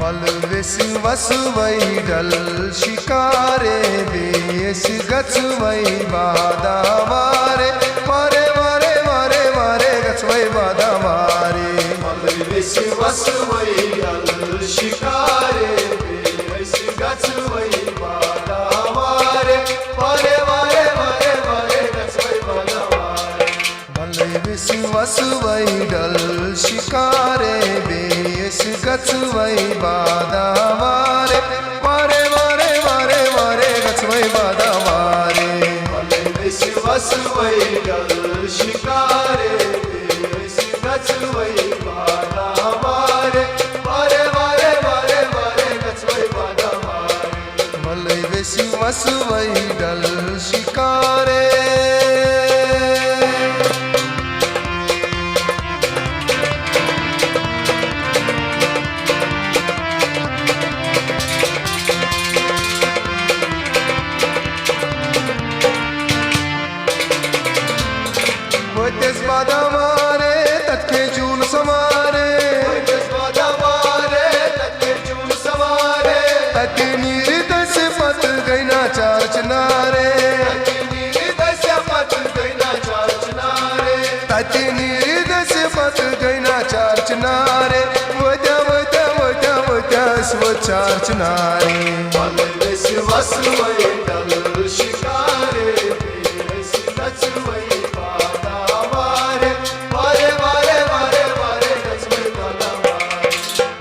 Malves vasvai dal shikare ves gatsvai badavare mare mare mare mare gatsvai badavare Malves vasvai dal shikare ves gatsvai badavare mare mare mare mare gatsvai badavare Malves vasvai dal shikare ves gatsvai badavare mare mare mare mare gatsvai badavare Malves vasvai dal shikare ves gatsvai badavare mare mare mare mare gatsvai badavare Malves vasvai dal shikare Văteți badavare, tatke jun samare Văteți badavare, tatke jun samare Tatke niri das pat gaina char chnare Tatke niri das pat gaina char chnare Tatke niri das pat gaina char chnare Vătea vătea vătea vătea sv char chnare Malves vasvai dal shikare ves gatsvai badavare mare mare mare mare gatsvai badavare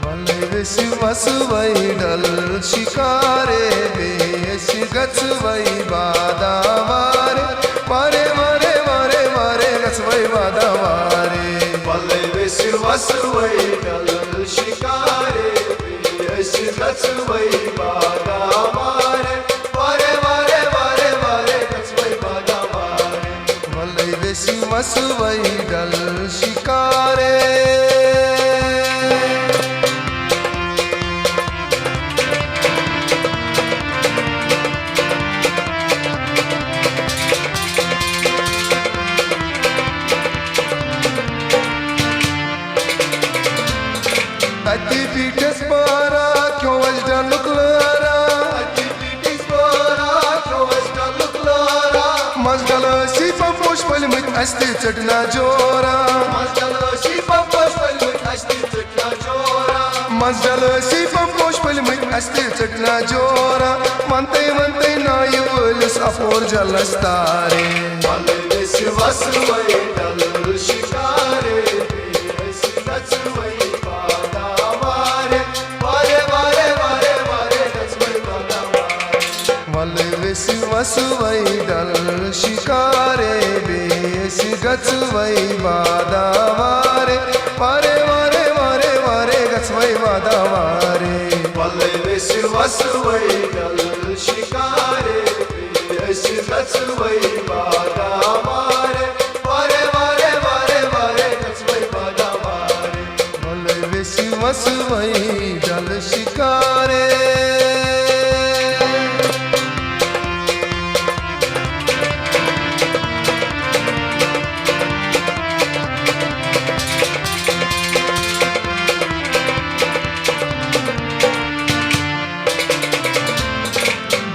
Malves vasvai dal shikare ves gatsvai badavare mare mare mare mare gatsvai badavare Malves vasvai dal shikare ves gatsvai badavare mare mare mare mare gatsvai badavare Malves vasvai dal shikare Ati pites para kyo ajda luklara Ati pitis bara krovesta luklara Mazdala si paposh palmit asti chatna jora Mazdala si papas palmit asti chutna jora Mazdala si paposh palmit asti chatna jora Mante mante nayi volis apor jalastare Malves vasvai dal shikare ves gatsvai badavare mare mare mare mare gatsvai badavare Malves vasvai dal shikare ves gatsvai badavare mare mare mare mare gatsvai badavare Malves vasvai dal shikare ves gatsvai badavare mare mare mare mare gatsvai badavare Malves vasvai dal shikare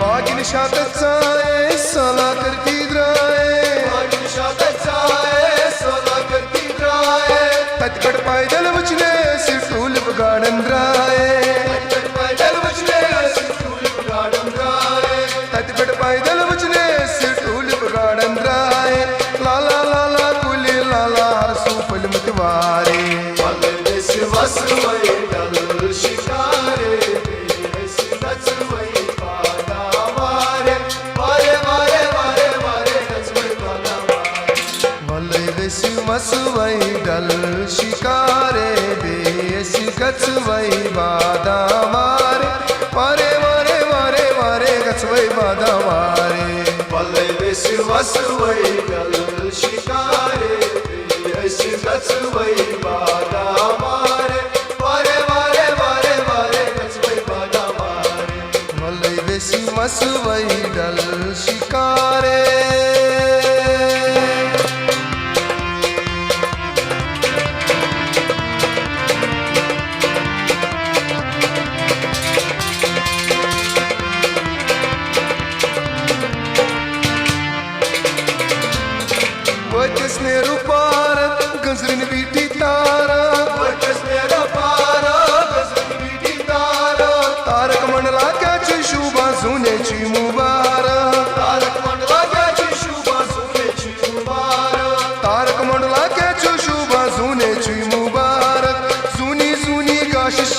बागिन शातत साए साला करती dry तत्कट पैदल बचने से tool garden dry तत्कट पैदल बचने से tool garden dry लाला लाला कुली लाला हरसू फल मतवारे Malves vasvai dal shikare ves gatsvai badavare mare mare mare mare gatsvai badavare Malves vasvai dal shikare ves gatsvai badavare mare mare mare mare gatsvai badavare Malves vasvai dal shikare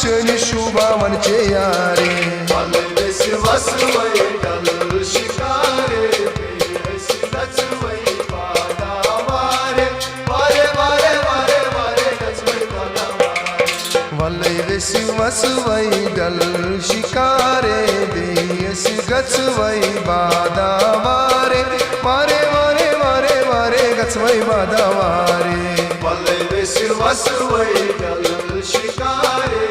Shani शुभा मनचे यारे वाले वेसी वसवई डल शिकारे बेसी गचवई बादा वारे वारे वारे वारे वारे गचवई बादा वारे वल्लै वेसी वसवई डल शिकारे बेसी गचवई बादा वारे वारे वारे वारे वारे गचवई बादा वारे वाले वेसी वसवई डल शिकारे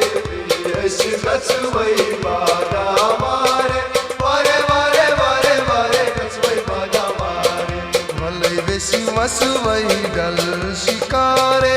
बेसी गचवई बादा वारे वारे वारे वारे वारे गचवई बादा वारे वल्लै वेसी वसवई डल शिकारे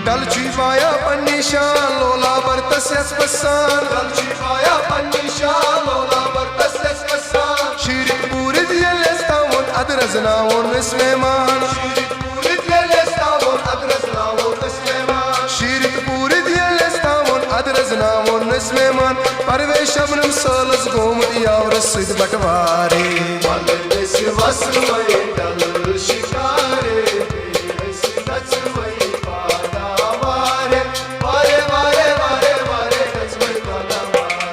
डल चिवाया पन्निशान लोला बरतस्यास Pasan Dalci faya panisha lola bartasles kasan Şirit burid yelestavun adrazınavun ismeman Şirit burit yelestavun adrazlavun ismeman Şirit burid yelestavun adrazınavun ismeman Parve şabnım salız gomut yavrısıd batvari Valle vesi vasvay dal şikare Vesi gacvay pada vare Vare vare vare vare gacvay pada vare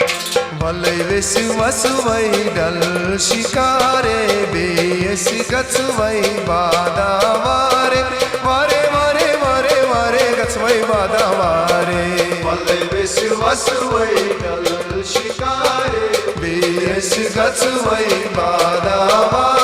Vallai vesi vasvai dal shikare Besi gatsvai bada vare Vare vare vare vare gatsvai bada vare Valle vesi vasvay dal şikare Besi gatsvai bada vare